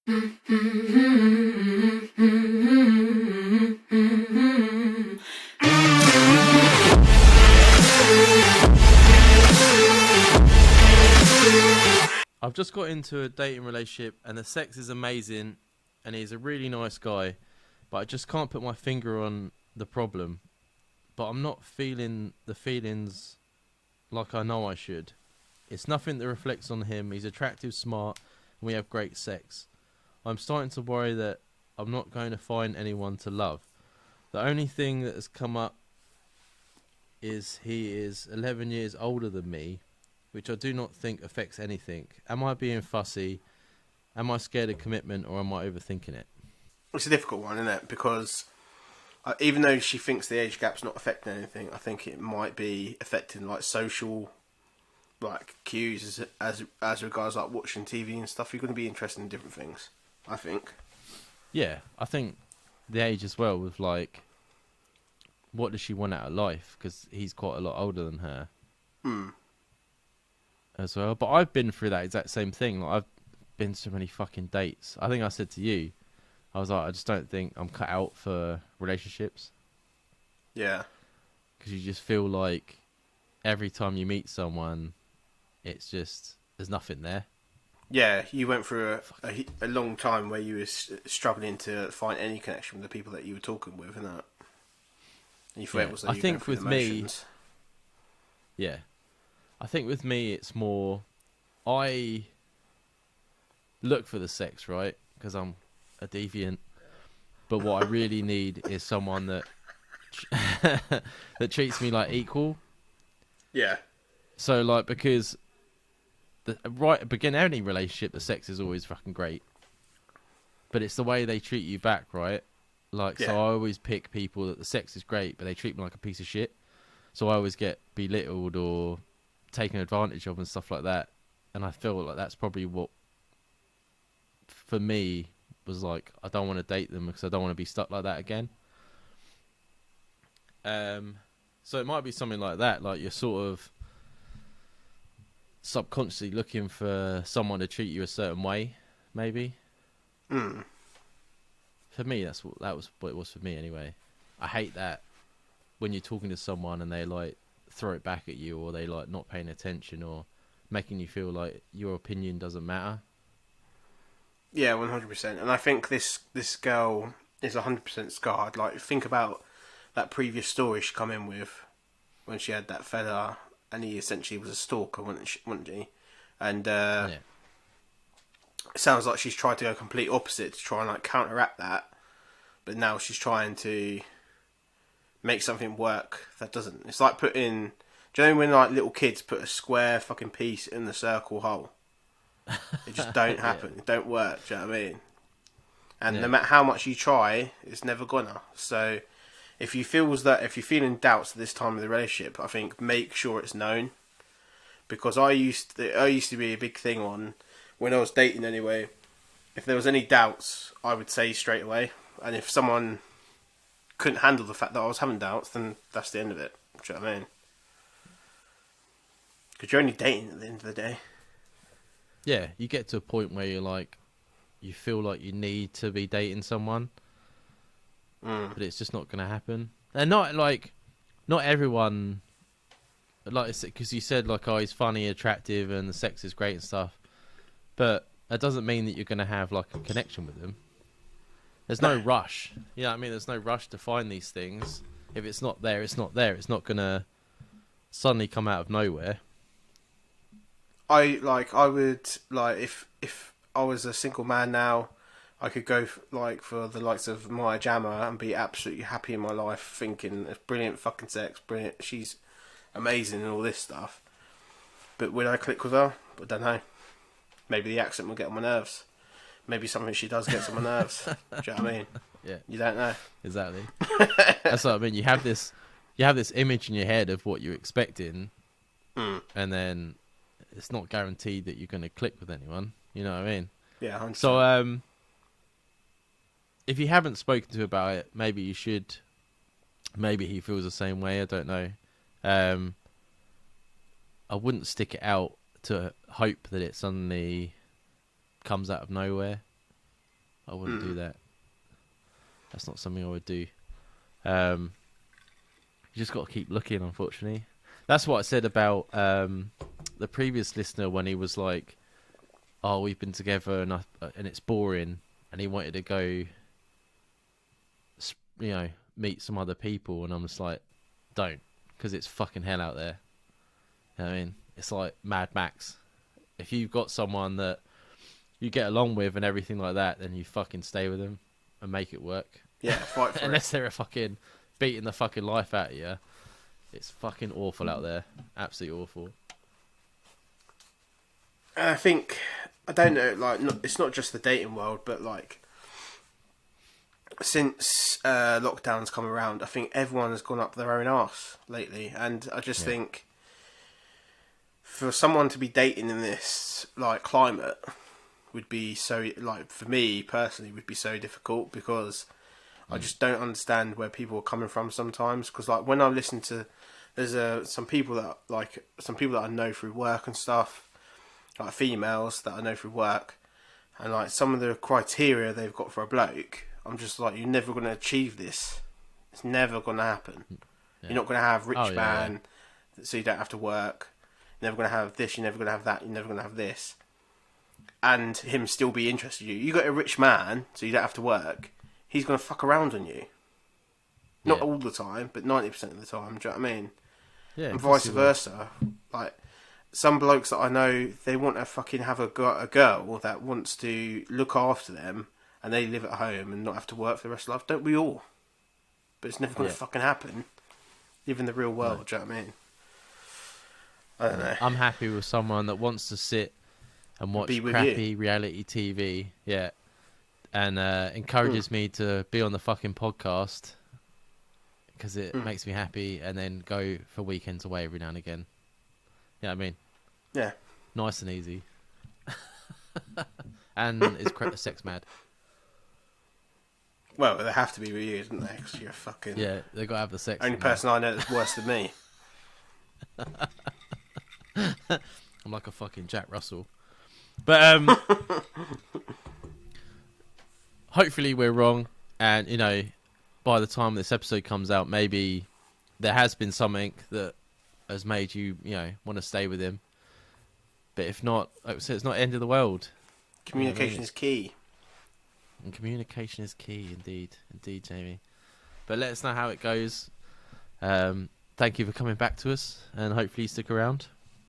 I've just got into a dating relationship and the sex is amazing and he's a really nice guy, but I just can't put my finger on the problem. But I'm not feeling the feelings like I know I should. It's nothing that reflects on him. He's attractive, smart, and we have great sex. I'm starting to worry that I'm not going to find anyone to love. The only thing that has come up is he is 11 years older than me, which I do not think affects anything. Am I being fussy? Am I scared of commitment, or am I overthinking it? It's a difficult one, isn't it? Because even though she thinks the age gap's not affecting anything, I think it might be affecting like social like cues as regards like watching TV and stuff. You're going to be interested in different things, I think. Yeah, I think the age as well with like, what does she want out of life? Because he's quite a lot older than her as well. But I've been through that exact same thing. Like, I've been to so many fucking dates. I think I said to you, I was like, I just don't think I'm cut out for relationships. Yeah. Because you just feel like every time you meet someone, it's just, there's nothing there. Yeah, you went through a long time where you were struggling to find any connection with the people that you were talking with, and that. And you thought it was like I you going think through with the me, motions. yeah, I think with me it's more, I look for the sex, right? Because I'm a deviant. But what I really need is someone that that treats me like equal. Yeah. So like, because right at the beginning of any relationship, the sex is always fucking great, but it's the way they treat you back, right? Like, so Yeah. I always pick people that the sex is great, but they treat me like a piece of shit. So I always get belittled or taken advantage of and stuff like that. And I feel like that's probably what, for me, was like, I don't want to date them because I don't want to be stuck like that again. So it might be something like that, like you're sort of subconsciously looking for someone to treat you a certain way, maybe. Mm. For me, that was what it was for me anyway. I hate that when you're talking to someone and they like throw it back at you, or they like not paying attention, or making you feel like your opinion doesn't matter. Yeah, 100%. And I think this girl is 100% scarred. Like, think about that previous story she come in with when she had that fella, and he essentially was a stalker, wasn't he? And Yeah. it sounds like she's tried to go complete opposite to try and like counteract that, but now she's trying to make something work that doesn't. It's like putting. Do you know when like little kids put a square fucking piece in the circle hole? It just don't Yeah. happen. It don't work. Do you know what I mean? And no Yeah. matter how much you try, it's never gonna. So if you're feeling doubts at this time of the relationship, I think make sure it's known. Because I used to be a big thing on when I was dating anyway. If there was any doubts, I would say straight away. And if someone couldn't handle the fact that I was having doubts, then that's the end of it. Do you know what I mean? Because you're only dating at the end of the day. Yeah, you get to a point where you're like, you feel like you need to be dating someone, but it's just not going to happen. And not like, not everyone, like, because you said like, oh, he's funny, attractive, and the sex is great and stuff, but that doesn't mean that you're going to have like a connection with them. There's no rush. You know what I mean? There's no rush to find these things. If it's not there, it's not there. It's not going to suddenly come out of nowhere. I would like if I was a single man now, I could go for the likes of Maya Jama and be absolutely happy in my life, thinking it's brilliant fucking sex, brilliant. She's amazing and all this stuff. But would I click with her? I don't know. Maybe the accent will get on my nerves. Maybe something she does gets on my nerves. Do you know what I mean? Yeah, You don't know. exactly. That's what I mean. You have this image in your head of what you're expecting, and then it's not guaranteed that you're going to click with anyone. You know what I mean? Yeah, 100%. So, if you haven't spoken to him about it, maybe you should. Maybe he feels the same way. I don't know. I wouldn't stick it out to hope that it suddenly comes out of nowhere. I wouldn't do that. That's not something I would do. You just got to keep looking, unfortunately. That's what I said about the previous listener when he was like, "Oh, we've been together and it's boring," and he wanted to go, you know, meet some other people, and I'm just like, "Don't," because it's fucking hell out there. You know what I mean, it's like Mad Max. If you've got someone that you get along with and everything like that, then you fucking stay with them and make it work. Yeah, fight for Unless they're a fucking beating the fucking life out of you. It's fucking awful out there. Absolutely awful. I think, I don't know, like, it's not just the dating world, but like, since lockdown's come around, I think everyone has gone up their own arse lately, and I just think for someone to be dating in this like climate would be so, like, for me personally, would be so difficult, because I just don't understand where people are coming from sometimes. Because like when I listen to, there's some people that I know through work and stuff, like females that I know through work, and like some of the criteria they've got for a bloke, I'm just like, you're never going to achieve this. It's never going to happen. Yeah. You're not going to have rich man, so you don't have to work. You're never going to have this. You're never going to have that. You're never going to have this. And him still be interested in you. You got a rich man, so you don't have to work. He's going to fuck around on you. Not all the time, but 90% of the time. Do you know what I mean? Yeah. And vice versa. Like, some blokes that I know, they want to fucking have a girl that wants to look after them, and they live at home and not have to work for the rest of life. Don't we all? But it's never going to fucking happen. Live in the real world, do you know what I mean? I don't know. I'm happy with someone that wants to sit and watch crappy reality TV, and encourages me to be on the fucking podcast because it makes me happy, and then go for weekends away every now and again. You know what I mean? Yeah. Nice and easy. And is sex mad. Well, they have to be with you, don't they? Because you're fucking... Yeah, they got to have the sex. Only person I know that's worse than me. I'm like a fucking Jack Russell. But hopefully we're wrong, and you know, by the time this episode comes out, maybe there has been something that has made you, you know, want to stay with him. But if not, like I said, it's not the end of the world. Communication is key. And communication is key, indeed, Jamie. But let us know how it goes. Thank you for coming back to us, and hopefully you stick around.